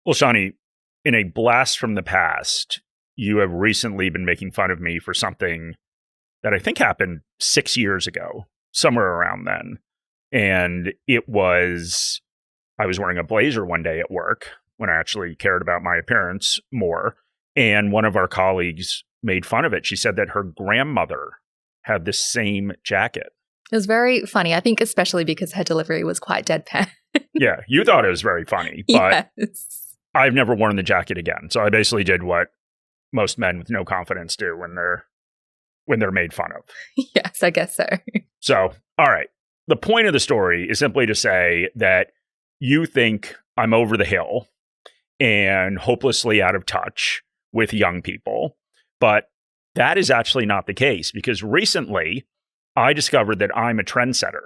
Well, Shani, in a blast from the past, you have recently been making fun of me for something that I think happened 6 years ago, somewhere around then. And it was, I was wearing a blazer one day at work when I actually cared about my appearance more. And one of our colleagues made fun of it. She said that her grandmother had the same jacket. It was very funny. I think especially because her delivery was quite deadpan. Yeah, you thought it was very funny, but yes. I've never worn the jacket again. So I basically did what most men with no confidence do when they're made fun of. Yes, I guess so. So, all right. The point of the story is simply to say that you think I'm over the hill and hopelessly out of touch with young people, but that is actually not the case because recently I discovered that I'm a trendsetter.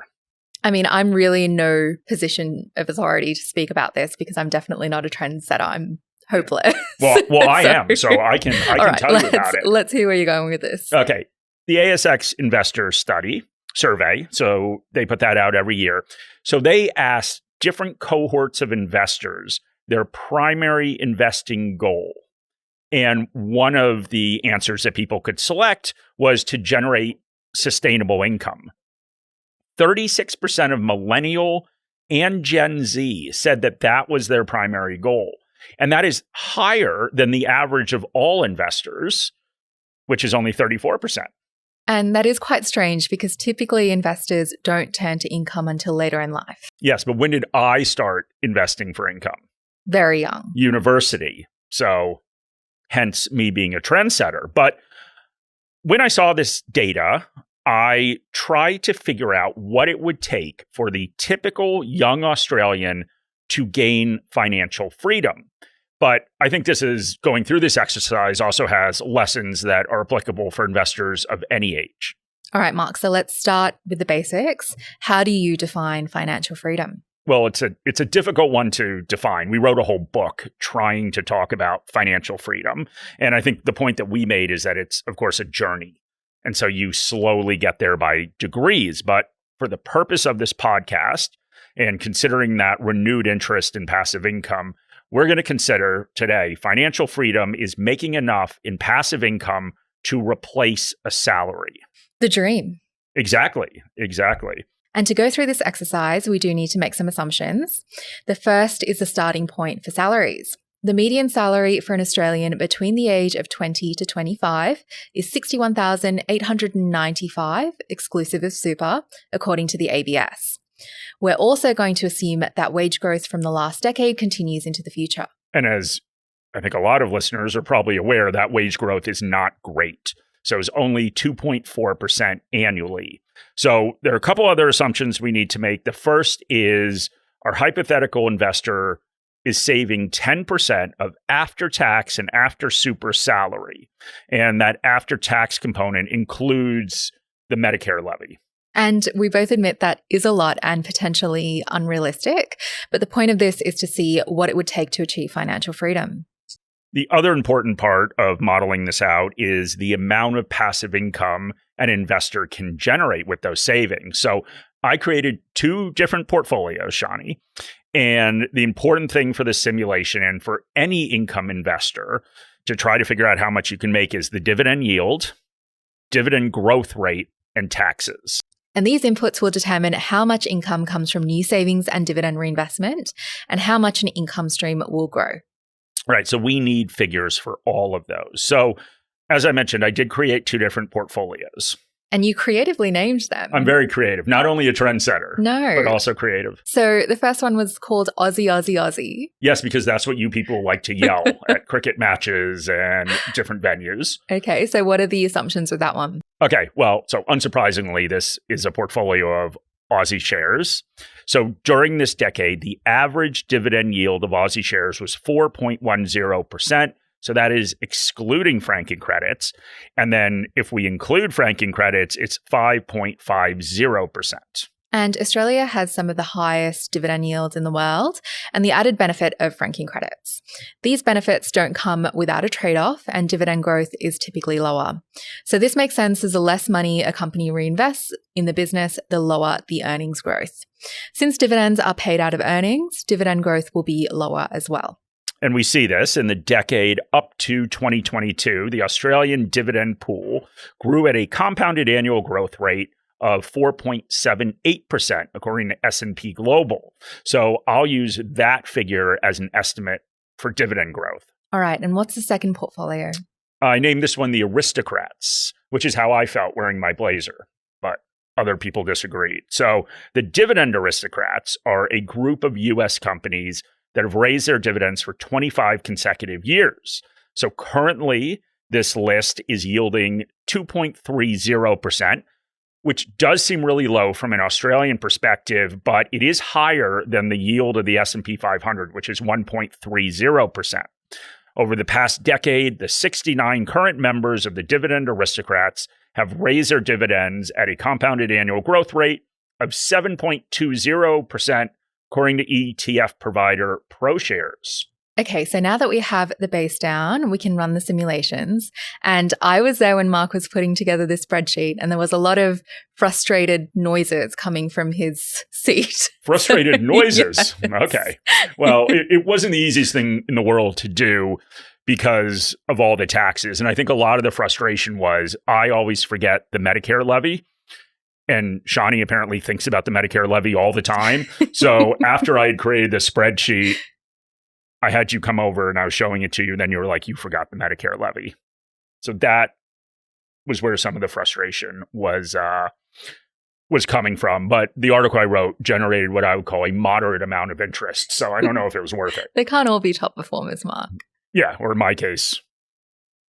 I mean, I'm really in no position of authority to speak about this because I'm definitely not a trendsetter. I'm hopeless. Well, I am, so I can tell you about it. Let's hear where you're going with this. Okay. The ASX Investor Survey, so they put that out every year. So they asked different cohorts of investors their primary investing goal. And one of the answers that people could select was to generate sustainable income. 36% of millennial and Gen Z said that that was their primary goal. And that is higher than the average of all investors, which is only 34%. And that is quite strange because typically investors don't turn to income until later in life. Yes, but when did I start investing for income? Very young. University. So hence me being a trendsetter. But when I saw this data, I tried to figure out what it would take for the typical young Australian to gain financial freedom. But I think going through this exercise also has lessons that are applicable for investors of any age. All right, Mark. So let's start with the basics. How do you define financial freedom? Well, it's a difficult one to define. We wrote a whole book trying to talk about financial freedom. And I think the point that we made is that it's, of course, a journey. And so you slowly get there by degrees. But for the purpose of this podcast and considering that renewed interest in passive income, we're going to consider today financial freedom is making enough in passive income to replace a salary. The dream. Exactly. And to go through this exercise, we do need to make some assumptions. The first is the starting point for salaries. The median salary for an Australian between the age of 20 to 25 is $61,895, exclusive of super, according to the ABS. We're also going to assume that wage growth from the last decade continues into the future. And as I think a lot of listeners are probably aware, that wage growth is not great. So it's only 2.4% annually. So there are a couple other assumptions we need to make. The first is our hypothetical investor is saving 10% of after-tax and after-super salary. And that after-tax component includes the Medicare levy. And we both admit that is a lot and potentially unrealistic. But the point of this is to see what it would take to achieve financial freedom. The other important part of modeling this out is the amount of passive income an investor can generate with those savings. So I created 2 different portfolios, Shani. And the important thing for this simulation and for any income investor to try to figure out how much you can make is the dividend yield, dividend growth rate, and taxes. And these inputs will determine how much income comes from new savings and dividend reinvestment and how much an income stream will grow. Right. So we need figures for all of those. So as I mentioned, I did create 2 different portfolios. And you creatively named them. I'm very creative. Not only a trendsetter, but also creative. So the first one was called Aussie, Aussie, Aussie. Yes, because that's what you people like to yell at cricket matches and different venues. Okay, so what are the assumptions with that one? Okay, well, so unsurprisingly, this is a portfolio of Aussie shares. So during this decade, the average dividend yield of Aussie shares was 4.10%. So that is excluding franking credits. And then if we include franking credits, it's 5.50%. And Australia has some of the highest dividend yields in the world and the added benefit of franking credits. These benefits don't come without a trade-off and dividend growth is typically lower. So this makes sense as the less money a company reinvests in the business, the lower the earnings growth. Since dividends are paid out of earnings, dividend growth will be lower as well. And we see this in the decade up to 2022. The Australian dividend pool grew at a compounded annual growth rate of 4.78%, according to S&P Global. So I'll use that figure as an estimate for dividend growth. All right. And what's the second portfolio? I named this one the Aristocrats, which is how I felt wearing my blazer, but other people disagreed. So the Dividend Aristocrats are a group of U.S. companies that have raised their dividends for 25 consecutive years. So currently, this list is yielding 2.30%, which does seem really low from an Australian perspective, but it is higher than the yield of the S&P 500, which is 1.30%. Over the past decade, the 69 current members of the Dividend Aristocrats have raised their dividends at a compounded annual growth rate of 7.20%, according to ETF provider ProShares. Okay, so now that we have the base down, we can run the simulations. And I was there when Mark was putting together this spreadsheet, and there was a lot of frustrated noises coming from his seat. Frustrated noises? Yes. Okay. Well, it wasn't the easiest thing in the world to do because of all the taxes. And I think a lot of the frustration was I always forget the Medicare levy. And Shani apparently thinks about the Medicare levy all the time. So after I had created the spreadsheet, I had you come over and I was showing it to you. And then you were like, you forgot the Medicare levy. So that was where some of the frustration was coming from. But the article I wrote generated what I would call a moderate amount of interest. So I don't know if it was worth it. They can't all be top performers, Mark. Yeah, or in my case,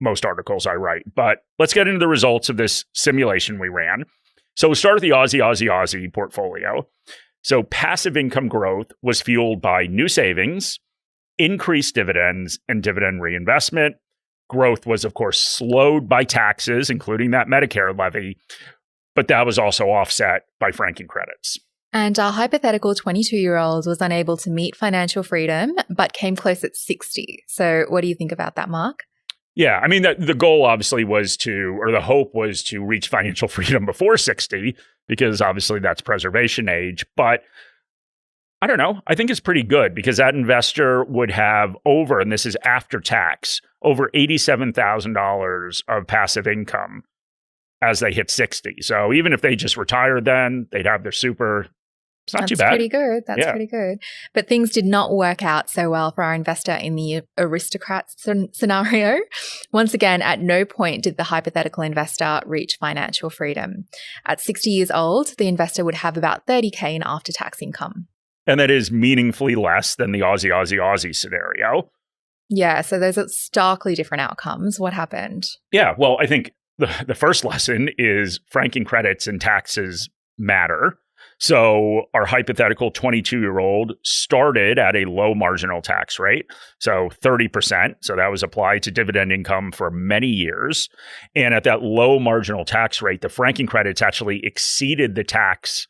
most articles I write. But let's get into the results of this simulation we ran. So we'll start with the Aussie portfolio. So passive income growth was fueled by new savings, increased dividends, and dividend reinvestment. Growth was, of course, slowed by taxes, including that Medicare levy, but that was also offset by franking credits. And our hypothetical 22-year-old was unable to meet financial freedom, but came close at 60. So what do you think about that, Mark? Yeah, I mean, the goal obviously the hope was to reach financial freedom before 60, because obviously that's preservation age. But I don't know, I think it's pretty good because that investor would have and this is after tax, over $87,000 of passive income as they hit 60. So even if they just retired then, they'd have their super. It's not too bad. That's pretty good. That's pretty good. But things did not work out so well for our investor in the Aristocrats scenario. Once again, at no point did the hypothetical investor reach financial freedom. At 60 years old, the investor would have about $30,000 in after-tax income. And that is meaningfully less than the Aussie scenario. Yeah, so those are starkly different outcomes. What happened? Yeah, well, I think the first lesson is franking credits and taxes matter. So our hypothetical 22-year-old started at a low marginal tax rate, so 30%. So that was applied to dividend income for many years. And at that low marginal tax rate, the franking credits actually exceeded the tax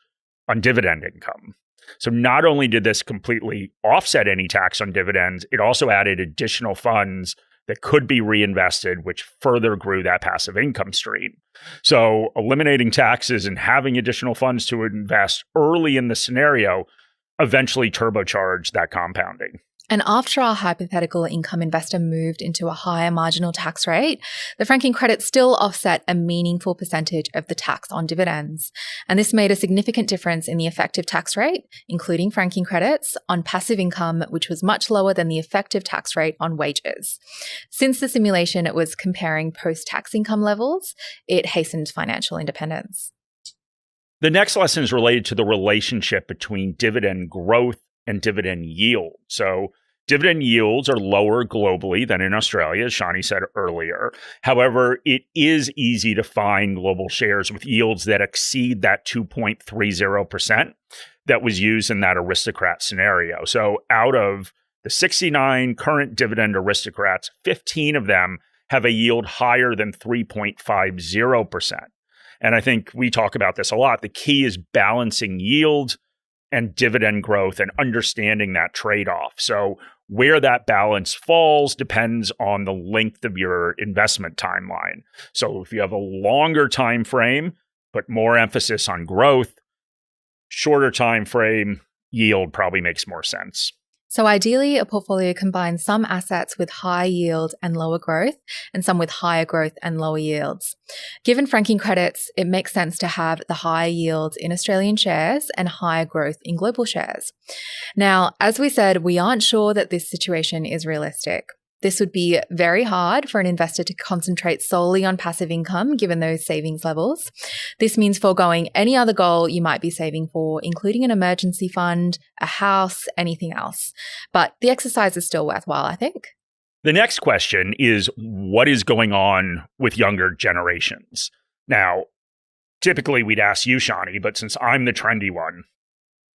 on dividend income. So not only did this completely offset any tax on dividends, it also added additional funds that could be reinvested, which further grew that passive income stream. So eliminating taxes and having additional funds to invest early in the scenario eventually turbocharged that compounding. And after our hypothetical income investor moved into a higher marginal tax rate, the franking credits still offset a meaningful percentage of the tax on dividends. And this made a significant difference in the effective tax rate, including franking credits, on passive income, which was much lower than the effective tax rate on wages. Since the simulation it was comparing post-tax income levels, it hastened financial independence. The next lesson is related to the relationship between dividend growth and dividend yield. So dividend yields are lower globally than in Australia, as Shani said earlier. However, it is easy to find global shares with yields that exceed that 2.30% that was used in that aristocrat scenario. So out of the 69 current dividend aristocrats, 15 of them have a yield higher than 3.50%. And I think we talk about this a lot. The key is balancing yield and dividend growth and understanding that trade-off. So where that balance falls depends on the length of your investment timeline. So if you have a longer time frame, but more emphasis on growth, shorter time frame, yield probably makes more sense. So ideally, a portfolio combines some assets with high yield and lower growth, and some with higher growth and lower yields. Given franking credits, it makes sense to have the higher yields in Australian shares and higher growth in global shares. Now, as we said, we aren't sure that this situation is realistic. This would be very hard for an investor to concentrate solely on passive income given those savings levels. This means foregoing any other goal you might be saving for, including an emergency fund, a house, anything else. But the exercise is still worthwhile, I think. The next question is, what is going on with younger generations? Now, typically we'd ask you, Shani, but since I'm the trendy one,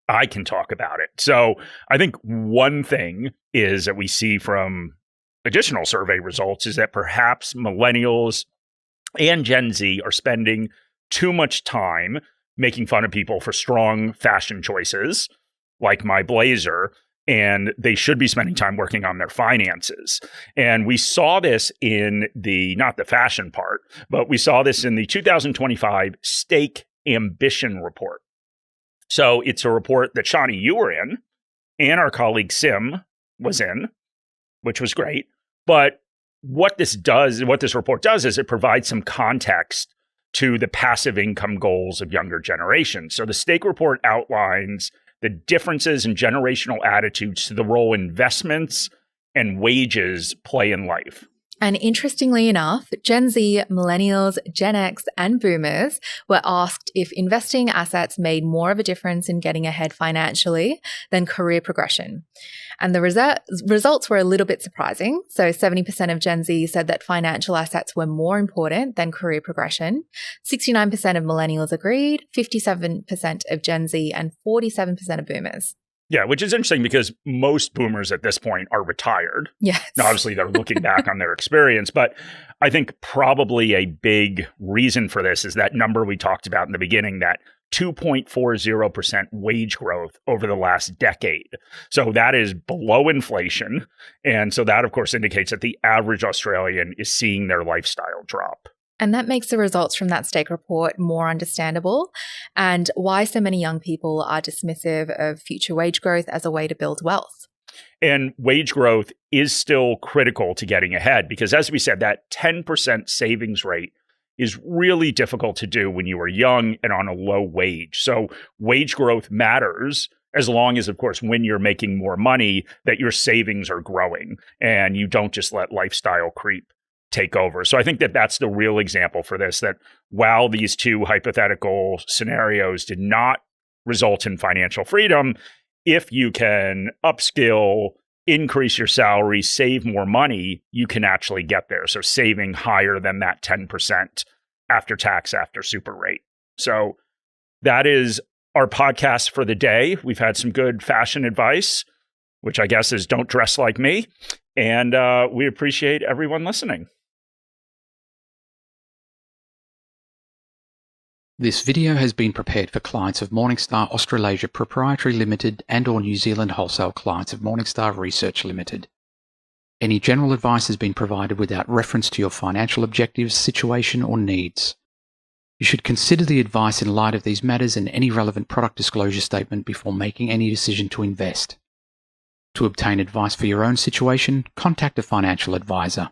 I can talk about it. So I think one thing is that we see from additional survey results is that perhaps millennials and Gen Z are spending too much time making fun of people for strong fashion choices, like my blazer, and they should be spending time working on their finances. And we saw this in not the fashion part, but we saw this in the 2025 Stake Ambition Report. So it's a report that Shani, you were in, and our colleague Sim was in, which was great. But what this report does is it provides some context to the passive income goals of younger generations. So the Stake report outlines the differences in generational attitudes to the role investments and wages play in life. And interestingly enough, Gen Z, Millennials, Gen X, and Boomers were asked if investing assets made more of a difference in getting ahead financially than career progression. And the results were a little bit surprising. So 70% of Gen Z said that financial assets were more important than career progression. 69% of Millennials agreed, 57% of Gen Z, and 47% of Boomers. Yeah, which is interesting because most boomers at this point are retired. Yes. Now, obviously, they're looking back on their experience, but I think probably a big reason for this is that number we talked about in the beginning, that 2.40% wage growth over the last decade. So that is below inflation. And so that, of course, indicates that the average Australian is seeing their lifestyle drop. And that makes the results from that Stake report more understandable, and why so many young people are dismissive of future wage growth as a way to build wealth. And wage growth is still critical to getting ahead because, as we said, that 10% savings rate is really difficult to do when you are young and on a low wage. So wage growth matters as long as, of course, when you're making more money, that your savings are growing and you don't just let lifestyle creep take over. So I think that that's the real example for this, that while these two hypothetical scenarios did not result in financial freedom, if you can upskill, increase your salary, save more money, you can actually get there. So saving higher than that 10% after tax, after super rate. So that is our podcast for the day. We've had some good fashion advice, which I guess is don't dress like me. And we appreciate everyone listening. This video has been prepared for clients of Morningstar Australasia Pty Ltd and or New Zealand wholesale clients of Morningstar Research Ltd. Any general advice has been provided without reference to your financial objectives, situation or needs. You should consider the advice in light of these matters and any relevant product disclosure statement before making any decision to invest. To obtain advice for your own situation, contact a financial advisor.